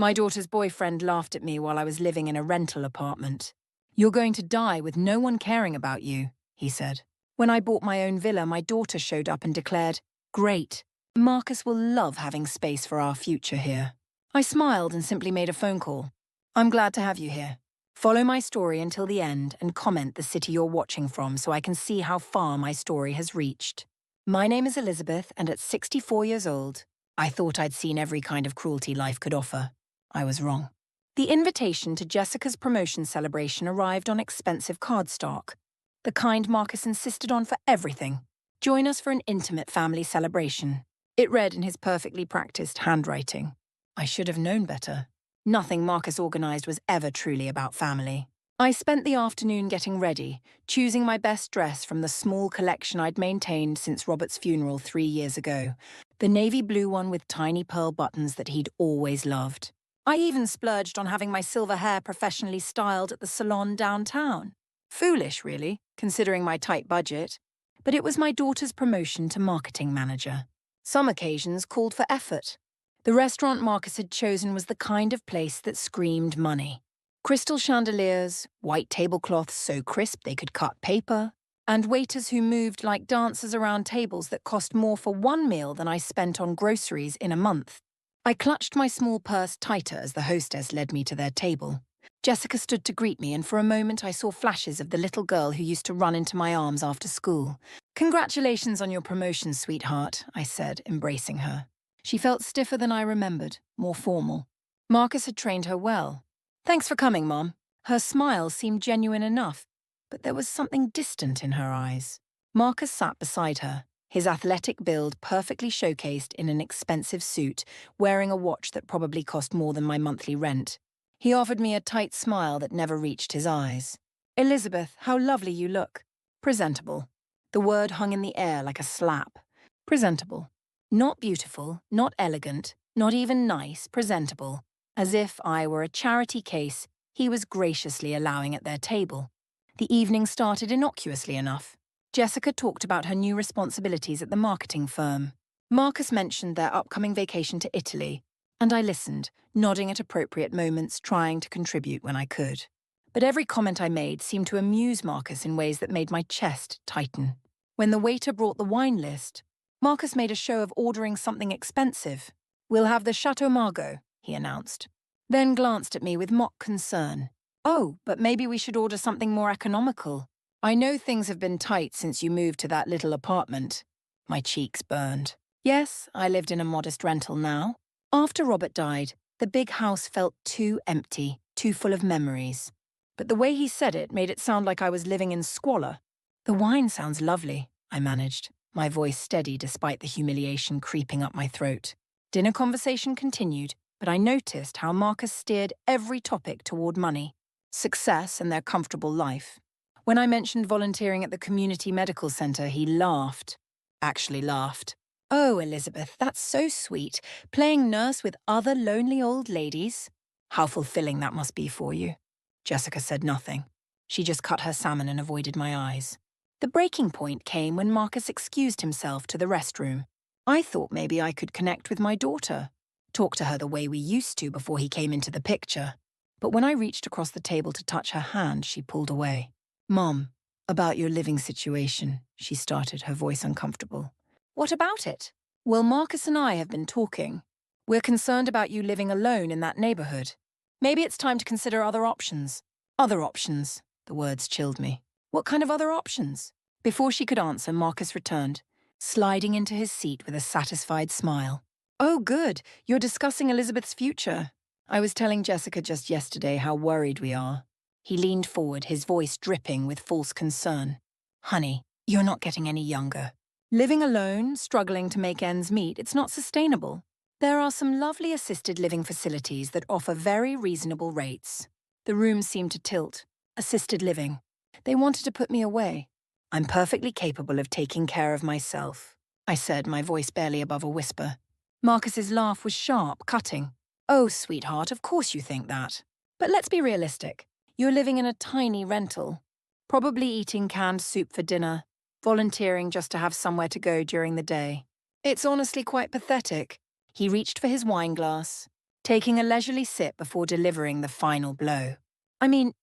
My daughter's boyfriend laughed at me while I was living in a rental apartment. "You're going to die with no one caring about you," he said. When I bought my own villa, my daughter showed up and declared, "Great. Marcus will love having space for our future here." I smiled and simply made a phone call. "I'm glad to have you here. Follow my story until the end and comment the city you're watching from so I can see how far my story has reached. My name is Elizabeth, and at 64 years old, I thought I'd seen every kind of cruelty life could offer. I was wrong." The invitation to Jessica's promotion celebration arrived on expensive cardstock, the kind Marcus insisted on for everything. "Join us for an intimate family celebration," it read in his perfectly practiced handwriting. I should have known better. Nothing Marcus organized was ever truly about family. I spent the afternoon getting ready, choosing my best dress from the small collection I'd maintained since Robert's funeral 3 years ago, the navy blue one with tiny pearl buttons that he'd always loved. I even splurged on having my silver hair professionally styled at the salon downtown. Foolish, really, considering my tight budget. But it was my daughter's promotion to marketing manager. Some occasions called for effort. The restaurant Marcus had chosen was the kind of place that screamed money. Crystal chandeliers, white tablecloths so crisp they could cut paper, and waiters who moved like dancers around tables that cost more for one meal than I spent on groceries in a month. I clutched my small purse tighter as the hostess led me to their table. Jessica stood to greet me, and for a moment I saw flashes of the little girl who used to run into my arms after school. "Congratulations on your promotion, sweetheart," I said, embracing her. She felt stiffer than I remembered, more formal. Marcus had trained her well. "Thanks for coming, Mom." Her smile seemed genuine enough, but there was something distant in her eyes. Marcus sat beside her, his athletic build perfectly showcased in an expensive suit, wearing a watch that probably cost more than my monthly rent. He offered me a tight smile that never reached his eyes. "Elizabeth, how lovely you look." Presentable. The word hung in the air like a slap. Presentable. Not beautiful, not elegant, not even nice, presentable. As if I were a charity case he was graciously allowing at their table. The evening started innocuously enough. Jessica talked about her new responsibilities at the marketing firm. Marcus mentioned their upcoming vacation to Italy, and I listened, nodding at appropriate moments, trying to contribute when I could. But every comment I made seemed to amuse Marcus in ways that made my chest tighten. When the waiter brought the wine list, Marcus made a show of ordering something expensive. "We'll have the Chateau Margaux," he announced, then glanced at me with mock concern. "Oh, but maybe we should order something more economical. I know things have been tight since you moved to that little apartment." My cheeks burned. Yes, I lived in a modest rental now. After Robert died, the big house felt too empty, too full of memories. But the way he said it made it sound like I was living in squalor. "The wine sounds lovely," I managed, my voice steady despite the humiliation creeping up my throat. Dinner conversation continued, but I noticed how Marcus steered every topic toward money, success, and their comfortable life. When I mentioned volunteering at the community medical center, he laughed. Actually laughed. "Oh, Elizabeth, that's so sweet. Playing nurse with other lonely old ladies. How fulfilling that must be for you." Jessica said nothing. She just cut her salmon and avoided my eyes. The breaking point came when Marcus excused himself to the restroom. I thought maybe I could connect with my daughter, talk to her the way we used to before he came into the picture. But when I reached across the table to touch her hand, she pulled away. "Mom, about your living situation," she started, her voice uncomfortable. "What about it?" "Well, Marcus and I have been talking. We're concerned about you living alone in that neighborhood. Maybe it's time to consider other options." "Other options," the words chilled me. "What kind of other options?" Before she could answer, Marcus returned, sliding into his seat with a satisfied smile. "Oh, good. You're discussing Elizabeth's future. I was telling Jessica just yesterday how worried we are." He leaned forward, his voice dripping with false concern. "Honey, you're not getting any younger. Living alone, struggling to make ends meet, it's not sustainable. There are some lovely assisted living facilities that offer very reasonable rates." The room seemed to tilt. Assisted living. They wanted to put me away. "I'm perfectly capable of taking care of myself," I said, my voice barely above a whisper. Marcus's laugh was sharp, cutting. "Oh, sweetheart, of course you think that. But let's be realistic. You're living in a tiny rental, probably eating canned soup for dinner, volunteering just to have somewhere to go during the day. It's honestly quite pathetic." He reached for his wine glass, taking a leisurely sip before delivering the final blow. I mean,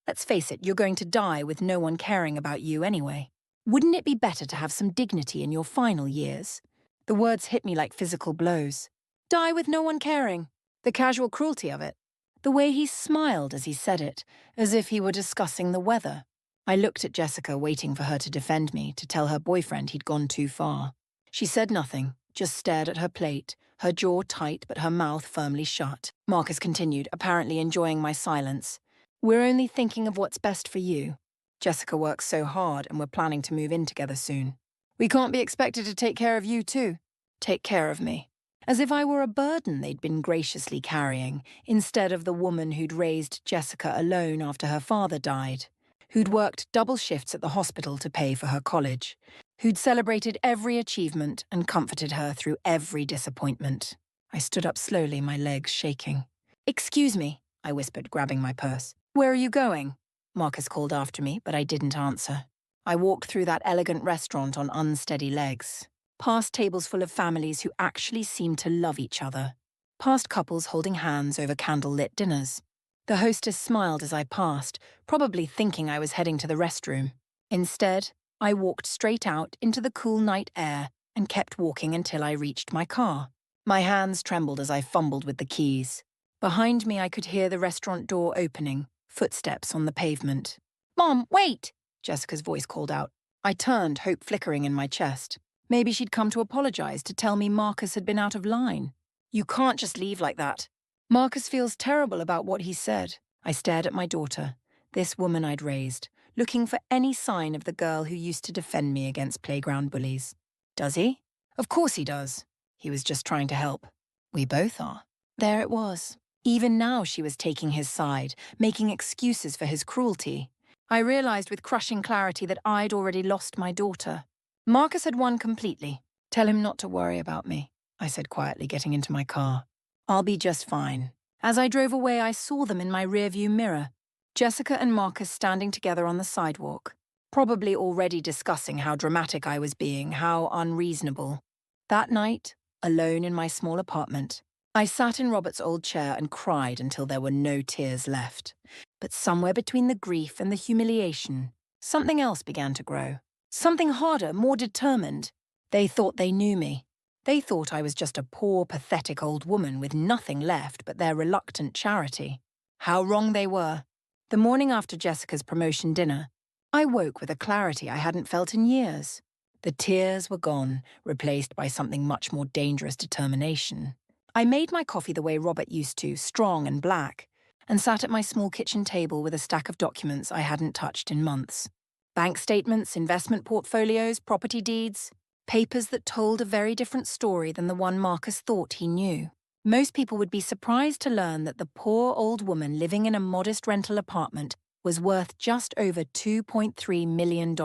let's face it, you're going to die with no one caring about you anyway. Wouldn't it be better to have some dignity in your final years? The words hit me like physical blows. Die with no one caring. The casual cruelty of it. The way he smiled as he said it, as if he were discussing the weather. I looked at Jessica, waiting for her to defend me, to tell her boyfriend he'd gone too far. She said nothing, just stared at her plate, her jaw tight but her mouth firmly shut. Marcus continued, apparently enjoying my silence. We're only thinking of what's best for you. Jessica works so hard and we're planning to move in together soon. We can't be expected to take care of you too. Take care of me. As if I were a burden they'd been graciously carrying, instead of the woman who'd raised Jessica alone after her father died, who'd worked double shifts at the hospital to pay for her college, who'd celebrated every achievement and comforted her through every disappointment. I stood up slowly, my legs shaking. "Excuse me," I whispered, grabbing my purse. "Where are you going?" Marcus called after me, but I didn't answer. I walked through that elegant restaurant on unsteady legs, past tables full of families who actually seemed to love each other, past couples holding hands over candle-lit dinners. The hostess smiled as I passed, probably thinking I was heading to the restroom. Instead, I walked straight out into the cool night air and kept walking until I reached my car. My hands trembled as I fumbled with the keys. Behind me, I could hear the restaurant door opening, footsteps on the pavement. "Mom, wait!" Jessica's voice called out. I turned, hope flickering in my chest. Maybe she'd come to apologize, to tell me Marcus had been out of line. "You can't just leave like that." Marcus feels terrible about what he said. I stared at my daughter, this woman I'd raised, looking for any sign of the girl who used to defend me against playground bullies. Does he? Of course he does. He was just trying to help. We both are. There it was. Even now she was taking his side, making excuses for his cruelty. I realized with crushing clarity that I'd already lost my daughter. Marcus had won completely. "Tell him not to worry about me," I said quietly, getting into my car. "I'll be just fine." As I drove away, I saw them in my rearview mirror. Jessica and Marcus standing together on the sidewalk, probably already discussing how dramatic I was being, how unreasonable. That night, alone in my small apartment, I sat in Robert's old chair and cried until there were no tears left. But somewhere between the grief and the humiliation, something else began to grow. Something harder, more determined. They thought they knew me. They thought I was just a poor, pathetic old woman with nothing left but their reluctant charity. How wrong they were. The morning after Jessica's promotion dinner, I woke with a clarity I hadn't felt in years. The tears were gone, replaced by something much more dangerous: determination. I made my coffee the way Robert used to, strong and black, and sat at my small kitchen table with a stack of documents I hadn't touched in months. Bank statements, investment portfolios, property deeds, papers that told a very different story than the one Marcus thought he knew. Most people would be surprised to learn that the poor old woman living in a modest rental apartment was worth just over $2.3 million.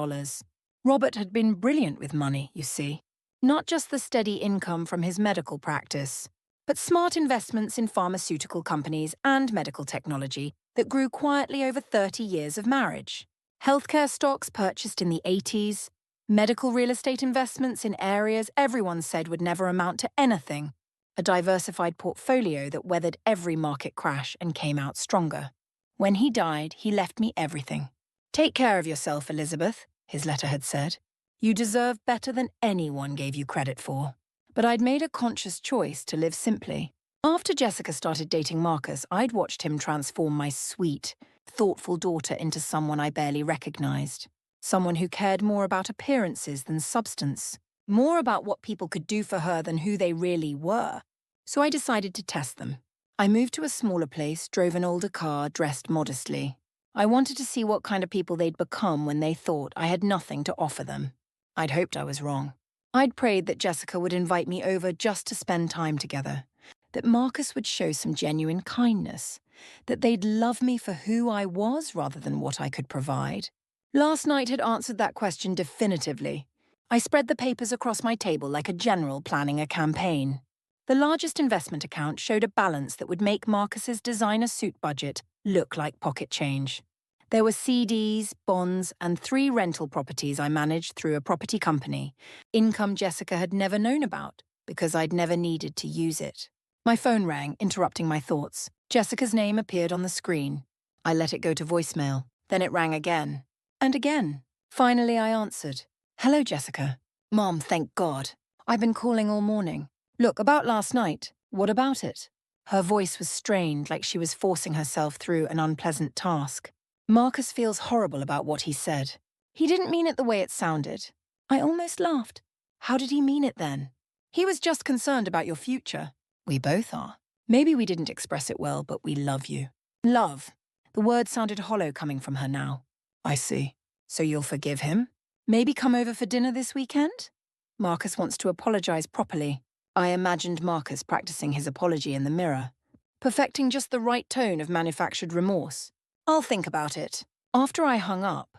Robert had been brilliant with money, you see. Not just the steady income from his medical practice, but smart investments in pharmaceutical companies and medical technology that grew quietly over 30 years of marriage. Healthcare stocks purchased in the 80s, medical real estate investments in areas everyone said would never amount to anything, a diversified portfolio that weathered every market crash and came out stronger. When he died, he left me everything. "Take care of yourself, Elizabeth," his letter had said. "You deserve better than anyone gave you credit for." But I'd made a conscious choice to live simply. After Jessica started dating Marcus, I'd watched him transform my sweet, thoughtful daughter into someone I barely recognized. Someone who cared more about appearances than substance, more about what people could do for her than who they really were. So I decided to test them. I moved to a smaller place, drove an older car, dressed modestly. I wanted to see what kind of people they'd become when they thought I had nothing to offer them. I'd hoped I was wrong. I'd prayed that Jessica would invite me over just to spend time together, that Marcus would show some genuine kindness, that they'd love me for who I was rather than what I could provide. Last night had answered that question definitively. I spread the papers across my table like a general planning a campaign. The largest investment account showed a balance that would make Marcus's designer suit budget look like pocket change. There were CDs, bonds, and 3 rental properties I managed through a property company, income Jessica had never known about because I'd never needed to use it. My phone rang, interrupting my thoughts. Jessica's name appeared on the screen. I let it go to voicemail. Then it rang again. And again. Finally, I answered. Hello, Jessica. Mom, thank God. I've been calling all morning. Look, about last night. What about it? Her voice was strained, like she was forcing herself through an unpleasant task. Marcus feels horrible about what he said. He didn't mean it the way it sounded. I almost laughed. How did he mean it then? He was just concerned about your future. We both are. Maybe we didn't express it well, but we love you. Love. The word sounded hollow coming from her now. I see. So you'll forgive him? Maybe come over for dinner this weekend? Marcus wants to apologize properly. I imagined Marcus practicing his apology in the mirror, perfecting just the right tone of manufactured remorse. I'll think about it. After I hung up,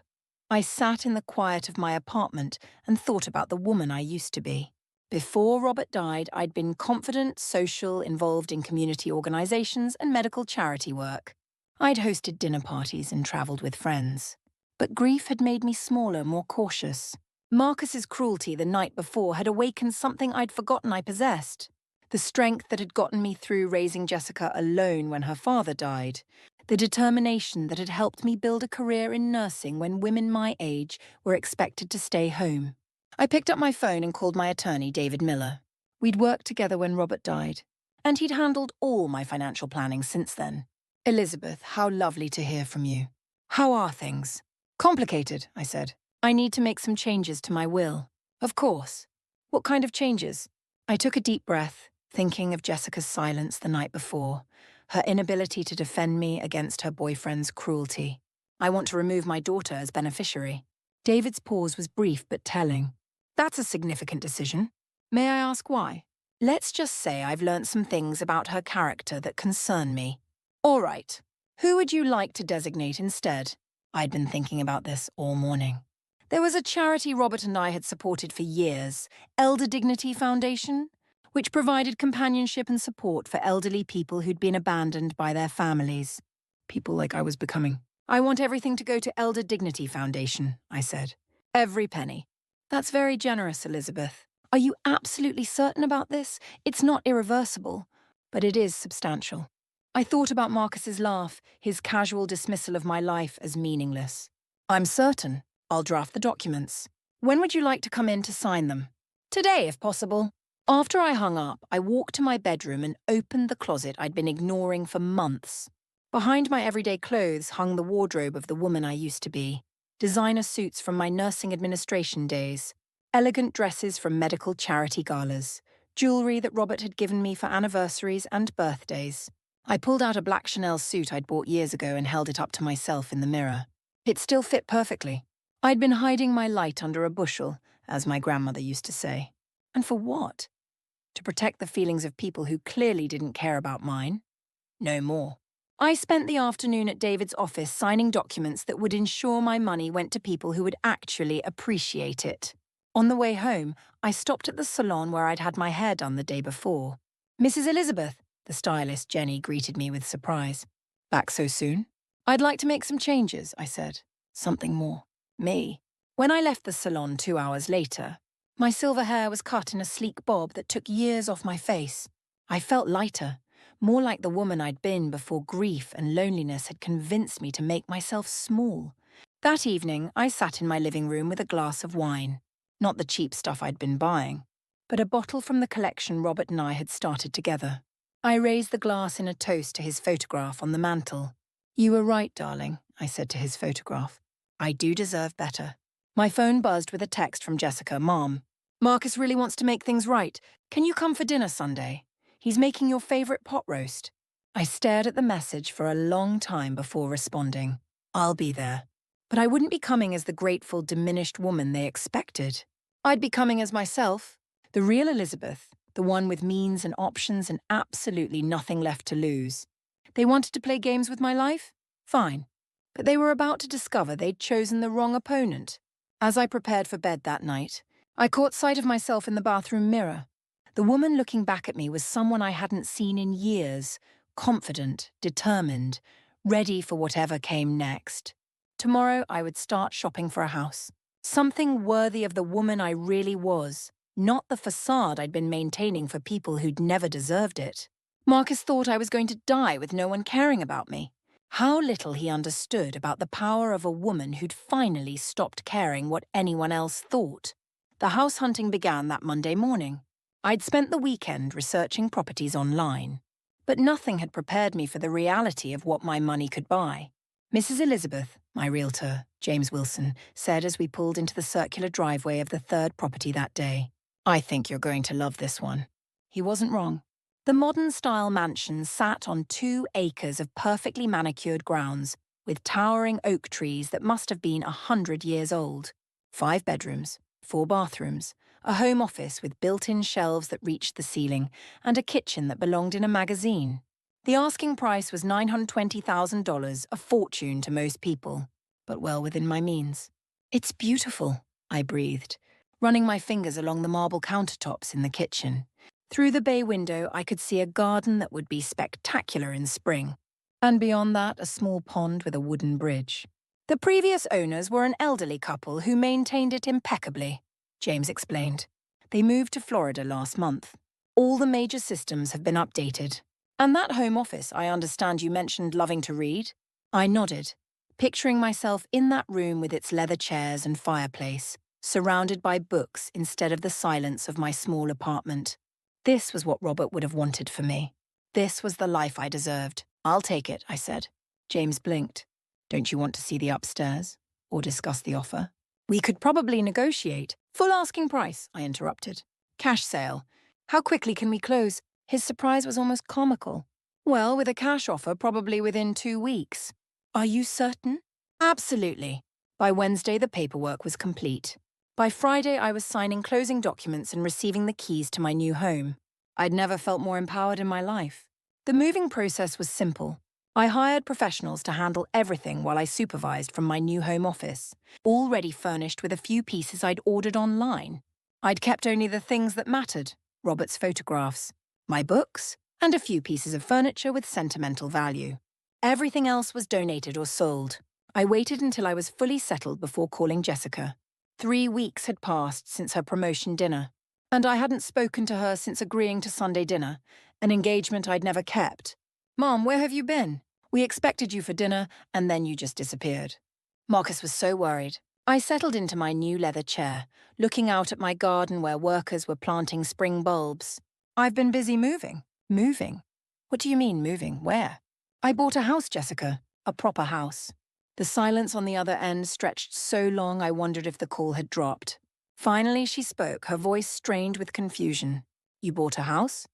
I sat in the quiet of my apartment and thought about the woman I used to be. Before Robert died, I'd been confident, social, involved in community organizations and medical charity work. I'd hosted dinner parties and traveled with friends. But grief had made me smaller, more cautious. Marcus's cruelty the night before had awakened something I'd forgotten I possessed. The strength that had gotten me through raising Jessica alone when her father died. The determination that had helped me build a career in nursing when women my age were expected to stay home. I picked up my phone and called my attorney, David Miller. We'd worked together when Robert died, and he'd handled all my financial planning since then. Elizabeth, how lovely to hear from you. How are things? Complicated, I said. I need to make some changes to my will. Of course. What kind of changes? I took a deep breath, thinking of Jessica's silence the night before, her inability to defend me against her boyfriend's cruelty. I want to remove my daughter as beneficiary. David's pause was brief but telling. That's a significant decision. May I ask why? Let's just say I've learnt some things about her character that concern me. All right. Who would you like to designate instead? I'd been thinking about this all morning. There was a charity Robert and I had supported for years, Elder Dignity Foundation, which provided companionship and support for elderly people who'd been abandoned by their families. People like I was becoming. I want everything to go to Elder Dignity Foundation, I said. Every penny. That's very generous, Elizabeth. Are you absolutely certain about this? It's not irreversible, but it is substantial. I thought about Marcus's laugh, his casual dismissal of my life as meaningless. I'm certain. I'll draft the documents. When would you like to come in to sign them? Today, if possible. After I hung up, I walked to my bedroom and opened the closet I'd been ignoring for months. Behind my everyday clothes hung the wardrobe of the woman I used to be. Designer suits from my nursing administration days. Elegant dresses from medical charity galas. Jewelry that Robert had given me for anniversaries and birthdays. I pulled out a black Chanel suit I'd bought years ago and held it up to myself in the mirror. It still fit perfectly. I'd been hiding my light under a bushel, as my grandmother used to say. And for what? To protect the feelings of people who clearly didn't care about mine? No more. I spent the afternoon at David's office signing documents that would ensure my money went to people who would actually appreciate it. On the way home, I stopped at the salon where I'd had my hair done the day before. Mrs. Elizabeth, the stylist Jenny greeted me with surprise. Back so soon? I'd like to make some changes, I said. Something more. Me. When I left the salon 2 hours later, my silver hair was cut in a sleek bob that took years off my face. I felt lighter, more like the woman I'd been before grief and loneliness had convinced me to make myself small. That evening, I sat in my living room with a glass of wine. Not the cheap stuff I'd been buying, but a bottle from the collection Robert and I had started together. I raised the glass in a toast to his photograph on the mantel. You were right, darling, I said to his photograph. I do deserve better. My phone buzzed with a text from Jessica, Mom. Marcus really wants to make things right. Can you come for dinner Sunday? He's making your favorite pot roast. I stared at the message for a long time before responding. I'll be there. But I wouldn't be coming as the grateful, diminished woman they expected. I'd be coming as myself, the real Elizabeth, the one with means and options and absolutely nothing left to lose. They wanted to play games with my life? Fine. But they were about to discover they'd chosen the wrong opponent. As I prepared for bed that night, I caught sight of myself in the bathroom mirror. The woman looking back at me was someone I hadn't seen in years, confident, determined, ready for whatever came next. Tomorrow I would start shopping for a house. Something worthy of the woman I really was, not the facade I'd been maintaining for people who'd never deserved it. Marcus thought I was going to die with no one caring about me. How little he understood about the power of a woman who'd finally stopped caring what anyone else thought. The house hunting began that Monday morning. I'd spent the weekend researching properties online, but nothing had prepared me for the reality of what my money could buy. Mrs. Elizabeth, my realtor, James Wilson, said as we pulled into the circular driveway of the third property that day, "I think you're going to love this one." He wasn't wrong. The modern-style mansion sat on 2 acres of perfectly manicured grounds with towering oak trees that must have been 100 years old. 5 bedrooms, 4 bathrooms, a home office with built-in shelves that reached the ceiling, and a kitchen that belonged in a magazine. The asking price was $920,000, a fortune to most people, but well within my means. "It's beautiful," I breathed, running my fingers along the marble countertops in the kitchen. Through the bay window, I could see a garden that would be spectacular in spring, and beyond that, a small pond with a wooden bridge. The previous owners were an elderly couple who maintained it impeccably, James explained. They moved to Florida last month. All the major systems have been updated. "And that home office, I understand you mentioned loving to read?" I nodded, picturing myself in that room with its leather chairs and fireplace, surrounded by books instead of the silence of my small apartment. This was what Robert would have wanted for me. This was the life I deserved. "I'll take it," I said. James blinked. "Don't you want to see the upstairs? Or discuss the offer?" "We could probably negotiate." "Full asking price," I interrupted. "Cash sale. How quickly can we close?" His surprise was almost comical. "Well, with a cash offer, probably within 2 weeks." "Are you certain?" "Absolutely." By Wednesday, the paperwork was complete. By Friday, I was signing closing documents and receiving the keys to my new home. I'd never felt more empowered in my life. The moving process was simple. I hired professionals to handle everything while I supervised from my new home office, already furnished with a few pieces I'd ordered online. I'd kept only the things that mattered: Robert's photographs, my books, and a few pieces of furniture with sentimental value. Everything else was donated or sold. I waited until I was fully settled before calling Jessica. 3 weeks had passed since her promotion dinner, and I hadn't spoken to her since agreeing to Sunday dinner, an engagement I'd never kept. "Mom, where have you been? We expected you for dinner, and then you just disappeared." Marcus was so worried. I settled into my new leather chair, looking out at my garden where workers were planting spring bulbs. "I've been busy moving." "Moving? What do you mean, moving? Where?" "I bought a house, Jessica. A proper house." The silence on the other end stretched so long I wondered if the call had dropped. Finally, she spoke, her voice strained with confusion. "You bought a house?"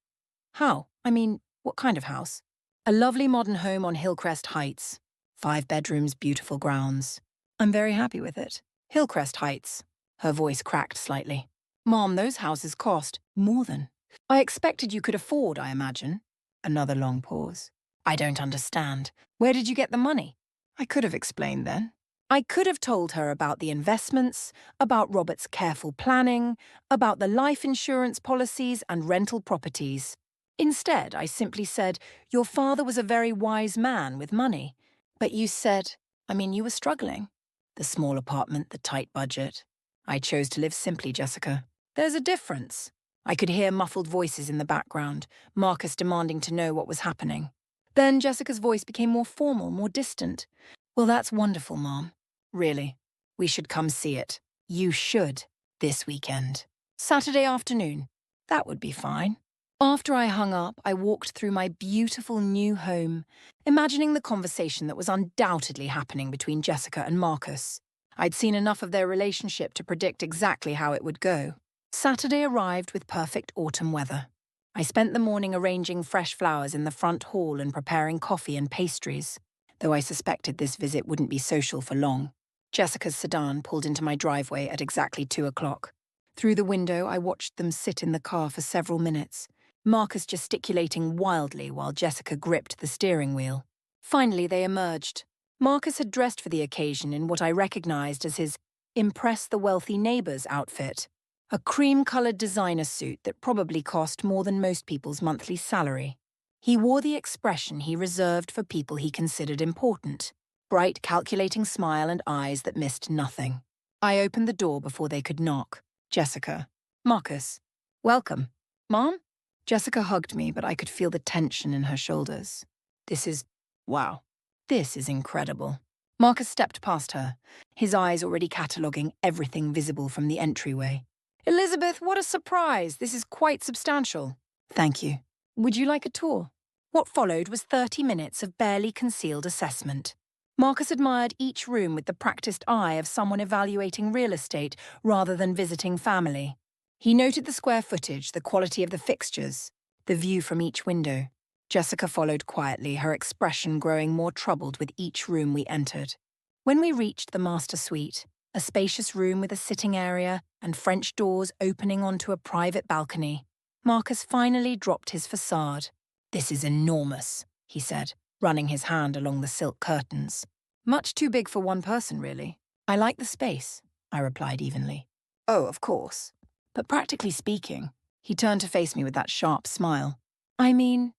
"How? I mean, what kind of house?" "A lovely modern home on Hillcrest Heights. 5 bedrooms, beautiful grounds. I'm very happy with it." "Hillcrest Heights." Her voice cracked slightly. "Mom, those houses cost more than." "I expected you could afford, I imagine." Another long pause. "I don't understand. Where did you get the money?" I could have explained then. I could have told her about the investments, about Robert's careful planning, about the life insurance policies and rental properties. Instead, I simply said, "Your father was a very wise man with money." "But you said, you were struggling." "The small apartment, the tight budget. I chose to live simply, Jessica." "There's a difference." I could hear muffled voices in the background, Marcus demanding to know what was happening. Then Jessica's voice became more formal, more distant. "Well, that's wonderful, Mom. Really. We should come see it. You should, this weekend. Saturday afternoon. That would be fine." After I hung up, I walked through my beautiful new home, imagining the conversation that was undoubtedly happening between Jessica and Marcus. I'd seen enough of their relationship to predict exactly how it would go. Saturday arrived with perfect autumn weather. I spent the morning arranging fresh flowers in the front hall and preparing coffee and pastries, though I suspected this visit wouldn't be social for long. Jessica's sedan pulled into my driveway at exactly 2 o'clock. Through the window, I watched them sit in the car for several minutes, Marcus gesticulating wildly while Jessica gripped the steering wheel. Finally, they emerged. Marcus had dressed for the occasion in what I recognized as his impress the wealthy neighbors outfit. A cream-colored designer suit that probably cost more than most people's monthly salary. He wore the expression he reserved for people he considered important. Bright, calculating smile and eyes that missed nothing. I opened the door before they could knock. Jessica. "Marcus. Welcome." "Mom?" Jessica hugged me, but I could feel the tension in her shoulders. Wow, this is incredible. Marcus stepped past her, his eyes already cataloguing everything visible from the entryway. Elizabeth, what a surprise! This is quite substantial. Thank you. Would you like a tour? What followed was 30 minutes of barely concealed assessment. Marcus admired each room with the practiced eye of someone evaluating real estate rather than visiting family. He noted the square footage, the quality of the fixtures, the view from each window. Jessica followed quietly, her expression growing more troubled with each room we entered. When we reached the master suite, a spacious room with a sitting area and French doors opening onto a private balcony, Marcus finally dropped his facade. This is enormous, he said, running his hand along the silk curtains. Much too big for one person, really. I like the space, I replied evenly. Oh, of course. But practically speaking, he turned to face me with that sharp smile. I mean,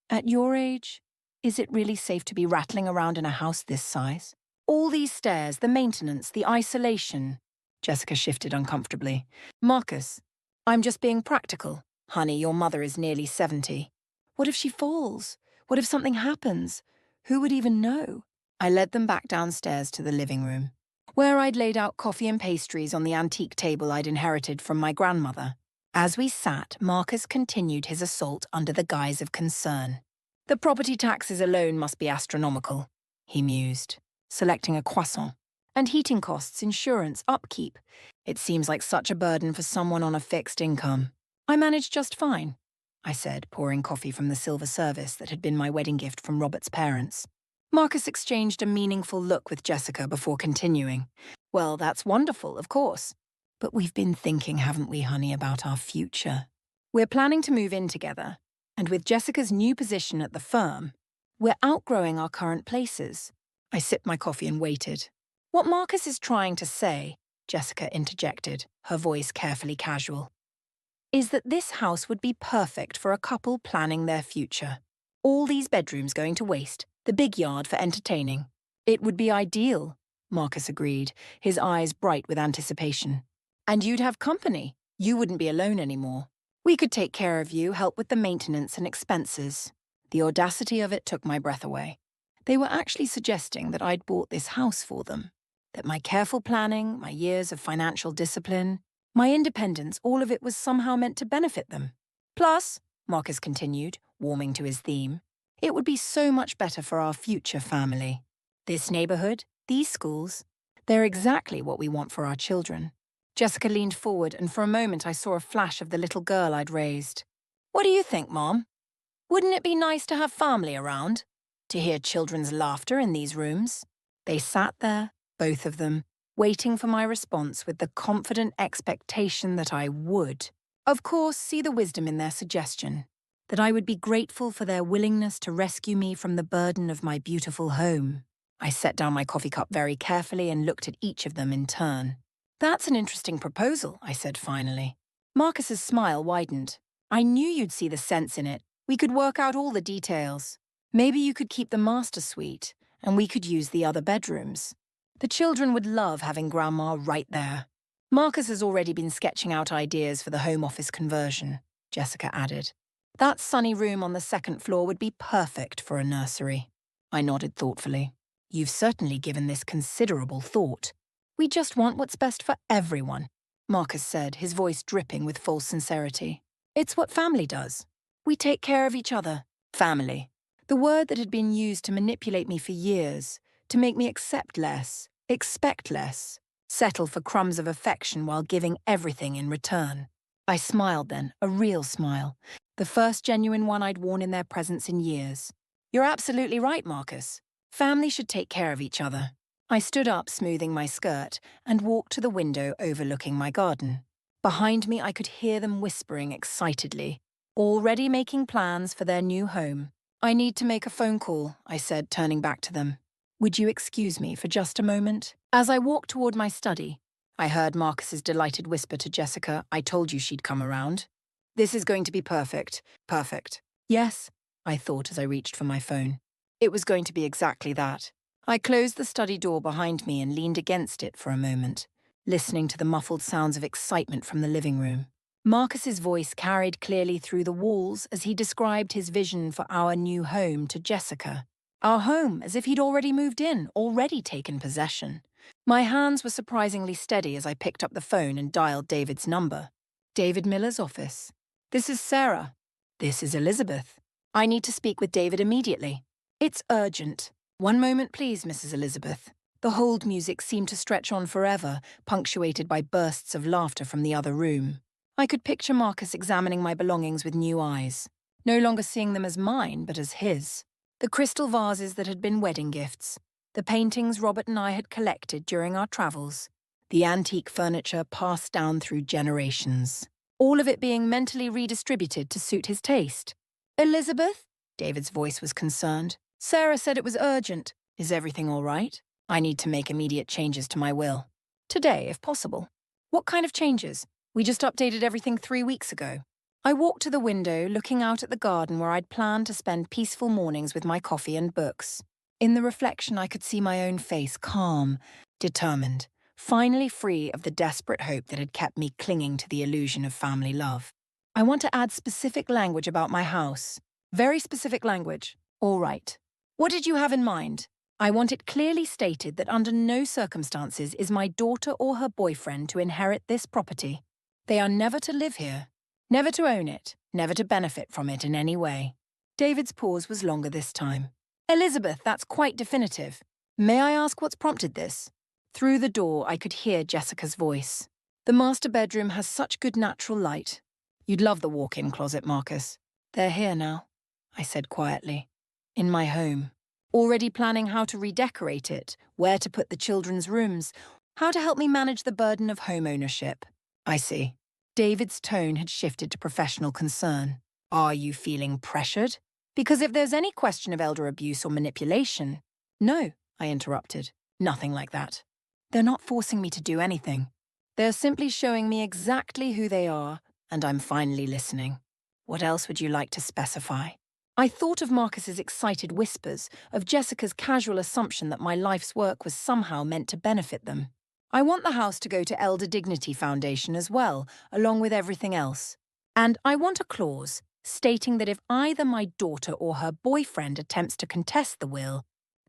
at your age, is it really safe to be rattling around in a house this size? All these stairs, the maintenance, the isolation. Jessica shifted uncomfortably. Marcus, I'm just being practical. Honey, your mother is nearly 70. What if she falls? What if something happens? Who would even know? I led them back downstairs to the living room, where I'd laid out coffee and pastries on the antique table I'd inherited from my grandmother. As we sat, Marcus continued his assault under the guise of concern. The property taxes alone must be astronomical, he mused, selecting a croissant. And heating costs, insurance, upkeep. It seems like such a burden for someone on a fixed income. I managed just fine, I said, pouring coffee from the silver service that had been my wedding gift from Robert's parents. Marcus exchanged a meaningful look with Jessica before continuing. Well, that's wonderful, of course. But we've been thinking, haven't we, honey, about our future? We're planning to move in together, and with Jessica's new position at the firm, we're outgrowing our current places. I sipped my coffee and waited. What Marcus is trying to say, Jessica interjected, her voice carefully casual, is that this house would be perfect for a couple planning their future. All these bedrooms going to waste, the big yard for entertaining. It would be ideal, Marcus agreed, his eyes bright with anticipation. And you'd have company. You wouldn't be alone anymore. We could take care of you, help with the maintenance and expenses. The audacity of it took my breath away. They were actually suggesting that I'd bought this house for them, that my careful planning, my years of financial discipline, my independence, all of it was somehow meant to benefit them. Plus, Marcus continued, warming to his theme, it would be so much better for our future family. This neighborhood, these schools, they're exactly what we want for our children. Jessica leaned forward, and for a moment I saw a flash of the little girl I'd raised. What do you think, Mom? Wouldn't it be nice to have family around? To hear children's laughter in these rooms? They sat there, both of them, waiting for my response with the confident expectation that I would, of course, see the wisdom in their suggestion, that I would be grateful for their willingness to rescue me from the burden of my beautiful home. I set down my coffee cup very carefully and looked at each of them in turn. That's an interesting proposal, I said finally. Marcus's smile widened. I knew you'd see the sense in it. We could work out all the details. Maybe you could keep the master suite, and we could use the other bedrooms. The children would love having Grandma right there. Marcus has already been sketching out ideas for the home office conversion, Jessica added. That sunny room on the second floor would be perfect for a nursery. I nodded thoughtfully. You've certainly given this considerable thought. We just want what's best for everyone, Marcus said, his voice dripping with false sincerity. It's what family does. We take care of each other. Family. The word that had been used to manipulate me for years, to make me accept less, expect less, settle for crumbs of affection while giving everything in return. I smiled then, a real smile, the first genuine one I'd worn in their presence in years. You're absolutely right, Marcus. Family should take care of each other. I stood up, smoothing my skirt, and walked to the window overlooking my garden. Behind me, I could hear them whispering excitedly, already making plans for their new home. I need to make a phone call, I said, turning back to them. Would you excuse me for just a moment? As I walked toward my study, I heard Marcus's delighted whisper to Jessica, I told you she'd come around. This is going to be perfect. Perfect. Yes, I thought as I reached for my phone. It was going to be exactly that. I closed the study door behind me and leaned against it for a moment, listening to the muffled sounds of excitement from the living room. Marcus's voice carried clearly through the walls as he described his vision for our new home to Jessica. Our home, as if he'd already moved in, already taken possession. My hands were surprisingly steady as I picked up the phone and dialed David's number. David Miller's office. This is Sarah. This is Elizabeth. I need to speak with David immediately. It's urgent. One moment, please, Mrs. Elizabeth. The hold music seemed to stretch on forever, punctuated by bursts of laughter from the other room. I could picture Marcus examining my belongings with new eyes, no longer seeing them as mine, but as his. The crystal vases that had been wedding gifts, the paintings Robert and I had collected during our travels, the antique furniture passed down through generations, all of it being mentally redistributed to suit his taste. Elizabeth? David's voice was concerned. Sarah said it was urgent. Is everything all right? I need to make immediate changes to my will. Today, if possible. What kind of changes? We just updated everything 3 weeks ago. I walked to the window, looking out at the garden where I'd planned to spend peaceful mornings with my coffee and books. In the reflection, I could see my own face, calm, determined, finally free of the desperate hope that had kept me clinging to the illusion of family love. I want to add specific language about my house. Very specific language. All right. What did you have in mind? I want it clearly stated that under no circumstances is my daughter or her boyfriend to inherit this property. They are never to live here, never to own it, never to benefit from it in any way. David's pause was longer this time. Elizabeth, that's quite definitive. May I ask what's prompted this? Through the door, I could hear Jessica's voice. The master bedroom has such good natural light. You'd love the walk-in closet, Marcus. They're here now, I said quietly. In my home. Already planning how to redecorate it, where to put the children's rooms, how to help me manage the burden of home ownership. I see. David's tone had shifted to professional concern. Are you feeling pressured? Because if there's any question of elder abuse or manipulation... No, I interrupted. Nothing like that. They're not forcing me to do anything. They're simply showing me exactly who they are, and I'm finally listening. What else would you like to specify? I thought of Marcus's excited whispers, of Jessica's casual assumption that my life's work was somehow meant to benefit them. I want the house to go to Elder Dignity Foundation as well, along with everything else. And I want a clause stating that if either my daughter or her boyfriend attempts to contest the will,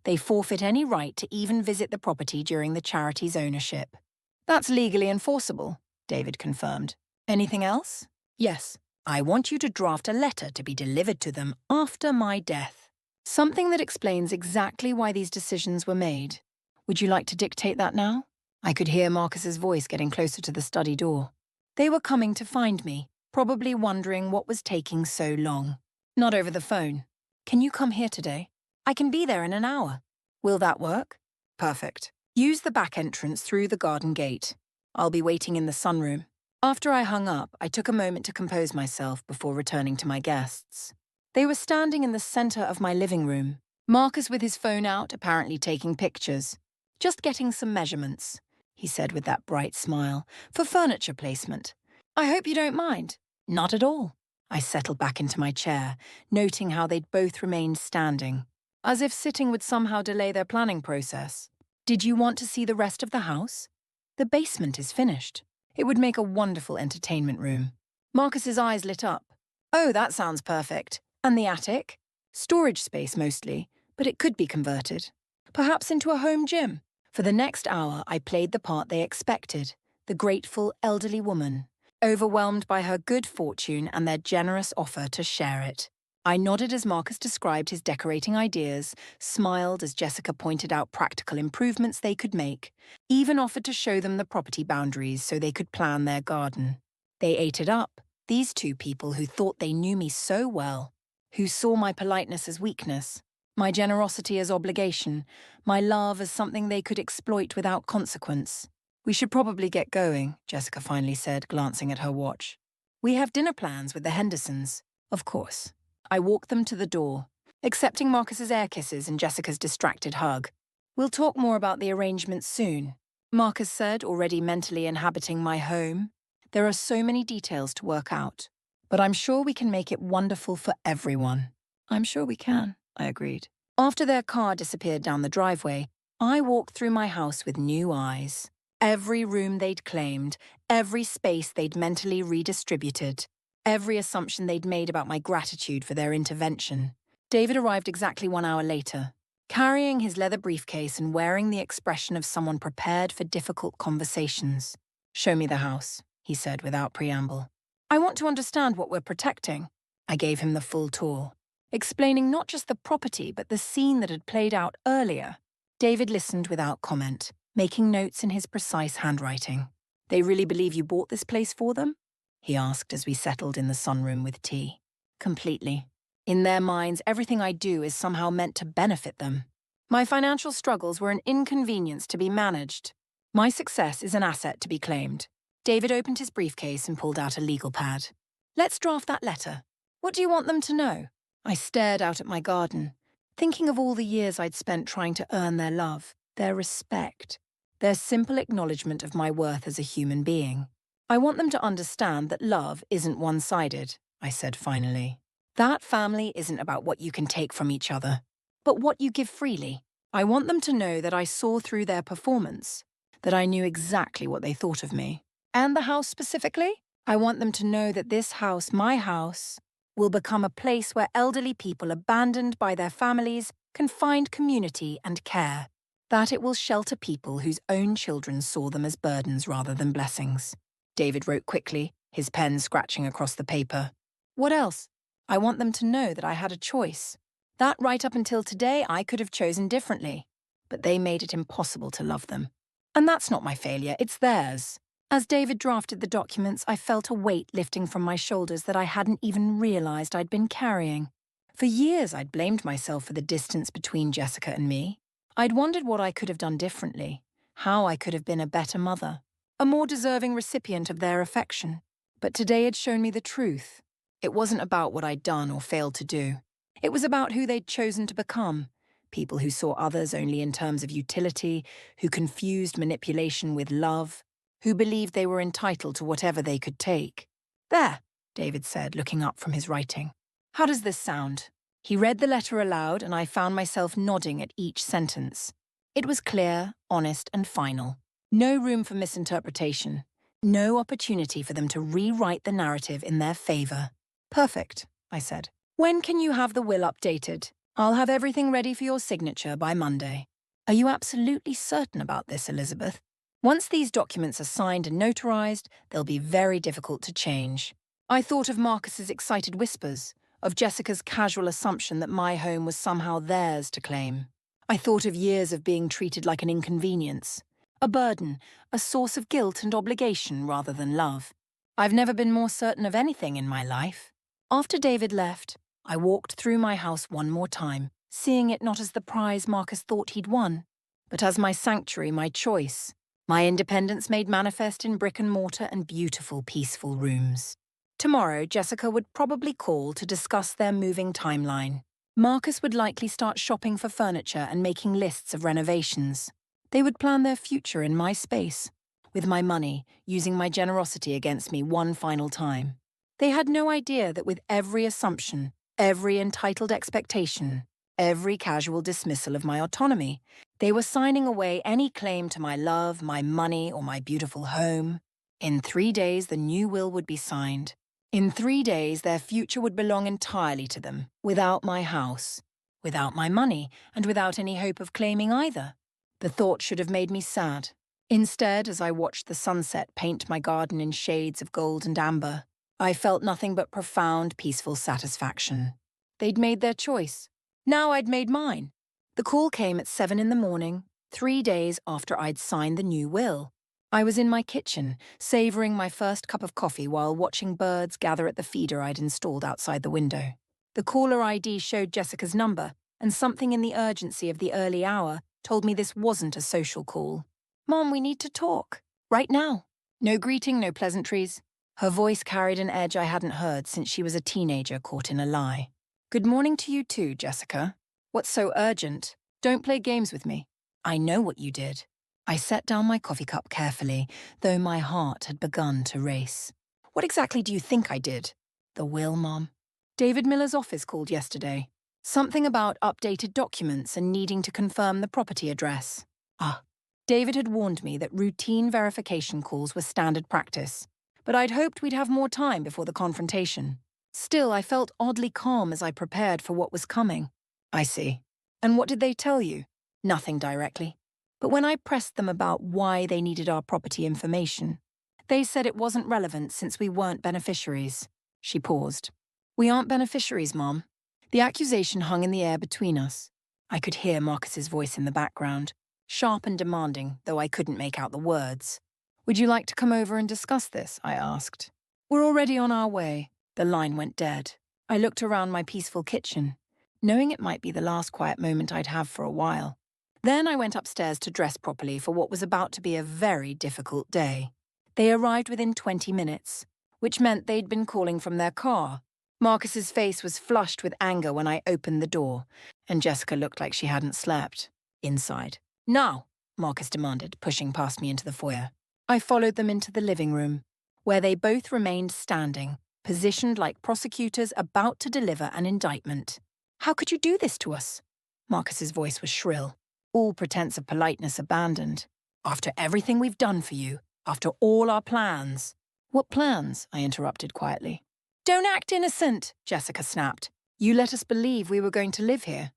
they forfeit any right to even visit the property during the charity's ownership. That's legally enforceable, David confirmed. Anything else? Yes. I want you to draft a letter to be delivered to them after my death. Something that explains exactly why these decisions were made. Would you like to dictate that now? I could hear Marcus's voice getting closer to the study door. They were coming to find me, probably wondering what was taking so long. Not over the phone. Can you come here today? I can be there in an hour. Will that work? Perfect. Use the back entrance through the garden gate. I'll be waiting in the sunroom. After I hung up, I took a moment to compose myself before returning to my guests. They were standing in the center of my living room, Marcus with his phone out, apparently taking pictures. Just getting some measurements, he said with that bright smile, for furniture placement. I hope you don't mind. Not at all. I settled back into my chair, noting how they'd both remained standing, as if sitting would somehow delay their planning process. Did you want to see the rest of the house? The basement is finished. It would make a wonderful entertainment room. Marcus's eyes lit up. Oh, that sounds perfect. And the attic? Storage space mostly, but it could be converted. Perhaps into a home gym. For the next hour, I played the part they expected, the grateful elderly woman, overwhelmed by her good fortune and their generous offer to share it. I nodded as Marcus described his decorating ideas, smiled as Jessica pointed out practical improvements they could make, even offered to show them the property boundaries so they could plan their garden. They ate it up, these two people who thought they knew me so well, who saw my politeness as weakness, my generosity as obligation, my love as something they could exploit without consequence. We should probably get going, Jessica finally said, glancing at her watch. We have dinner plans with the Hendersons. Of course. I walked them to the door, accepting Marcus's air kisses and Jessica's distracted hug. We'll talk more about the arrangements soon, Marcus said, already mentally inhabiting my home. There are so many details to work out, but I'm sure we can make it wonderful for everyone. I'm sure we can, I agreed. After their car disappeared down the driveway, I walked through my house with new eyes. Every room they'd claimed, every space they'd mentally redistributed, every assumption they'd made about my gratitude for their intervention. David arrived exactly 1 hour later, carrying his leather briefcase and wearing the expression of someone prepared for difficult conversations. "Show me the house," he said without preamble. "I want to understand what we're protecting." I gave him the full tour, explaining not just the property but the scene that had played out earlier. David listened without comment, making notes in his precise handwriting. "They really believe you bought this place for them?" he asked as we settled in the sunroom with tea. "Completely. In their minds, everything I do is somehow meant to benefit them. My financial struggles were an inconvenience to be managed. My success is an asset to be claimed." David opened his briefcase and pulled out a legal pad. "Let's draft that letter. What do you want them to know?" I stared out at my garden, thinking of all the years I'd spent trying to earn their love, their respect, their simple acknowledgement of my worth as a human being. "I want them to understand that love isn't one-sided," I said finally. "That family isn't about what you can take from each other, but what you give freely. I want them to know that I saw through their performance, that I knew exactly what they thought of me. And the house specifically? I want them to know that this house, my house, will become a place where elderly people abandoned by their families can find community and care. That it will shelter people whose own children saw them as burdens rather than blessings." David wrote quickly, his pen scratching across the paper. "What else? I want them to know that I had a choice. That right up until today I could have chosen differently, but they made it impossible to love them. And that's not my failure, it's theirs." As David drafted the documents, I felt a weight lifting from my shoulders that I hadn't even realized I'd been carrying. For years, I'd blamed myself for the distance between Jessica and me. I'd wondered what I could have done differently, how I could have been a better mother, a more deserving recipient of their affection. But today had shown me the truth. It wasn't about what I'd done or failed to do. It was about who they'd chosen to become. People who saw others only in terms of utility, who confused manipulation with love, who believed they were entitled to whatever they could take. "There," David said, looking up from his writing. "How does this sound?" He read the letter aloud, and I found myself nodding at each sentence. It was clear, honest, and final. No room for misinterpretation. No opportunity for them to rewrite the narrative in their favor. "Perfect," I said. "When can you have the will updated? I'll have everything ready for your signature by Monday." "Are you absolutely certain about this, Elizabeth?" "Once these documents are signed and notarized, they'll be very difficult to change." I thought of Marcus's excited whispers, of Jessica's casual assumption that my home was somehow theirs to claim. I thought of years of being treated like an inconvenience, a burden, a source of guilt and obligation rather than love. I've never been more certain of anything in my life. After David left, I walked through my house one more time, seeing it not as the prize Marcus thought he'd won, but as my sanctuary, my choice. My independence made manifest in brick and mortar and beautiful, peaceful rooms. Tomorrow, Jessica would probably call to discuss their moving timeline. Marcus would likely start shopping for furniture and making lists of renovations. They would plan their future in my space, with my money, using my generosity against me one final time. They had no idea that with every assumption, every entitled expectation, every casual dismissal of my autonomy, they were signing away any claim to my love, my money, or my beautiful home. In 3 days, the new will would be signed. In 3 days, their future would belong entirely to them, without my house, without my money, and without any hope of claiming either. The thought should have made me sad. Instead, as I watched the sunset paint my garden in shades of gold and amber, I felt nothing but profound, peaceful satisfaction. They'd made their choice. Now I'd made mine. The call came at 7 in the morning, 3 days after I'd signed the new will. I was in my kitchen, savouring my first cup of coffee while watching birds gather at the feeder I'd installed outside the window. The caller ID showed Jessica's number, and something in the urgency of the early hour told me this wasn't a social call. "Mom, we need to talk. Right now." No greeting, no pleasantries. Her voice carried an edge I hadn't heard since she was a teenager caught in a lie. "Good morning to you too, Jessica. What's so urgent? Don't play games with me. I know what you did." I set down my coffee cup carefully, though my heart had begun to race. "What exactly do you think I did?" "The will, Mom. David Miller's office called yesterday. Something about updated documents and needing to confirm the property address." "Ah." David had warned me that routine verification calls were standard practice, but I'd hoped we'd have more time before the confrontation. Still, I felt oddly calm as I prepared for what was coming. I see. And what did they tell you? Nothing directly. But when I pressed them about why they needed our property information, they said it wasn't relevant since we weren't beneficiaries. She paused. We aren't beneficiaries, Mom. The accusation hung in the air between us. I could hear Marcus's voice in the background, sharp and demanding, though I couldn't make out the words. Would you like to come over and discuss this? I asked. We're already on our way. The line went dead. I looked around my peaceful kitchen, knowing it might be the last quiet moment I'd have for a while. Then I went upstairs to dress properly for what was about to be a very difficult day. They arrived within 20 minutes, which meant they'd been calling from their car. Marcus's face was flushed with anger when I opened the door, and Jessica looked like she hadn't slept. Inside. Now, Marcus demanded, pushing past me into the foyer. I followed them into the living room, where they both remained standing, positioned like prosecutors about to deliver an indictment. How could you do this to us? Marcus's voice was shrill, all pretense of politeness abandoned. After everything we've done for you, after all our plans. What plans? I interrupted quietly. Don't act innocent, Jessica snapped. You let us believe we were going to live here.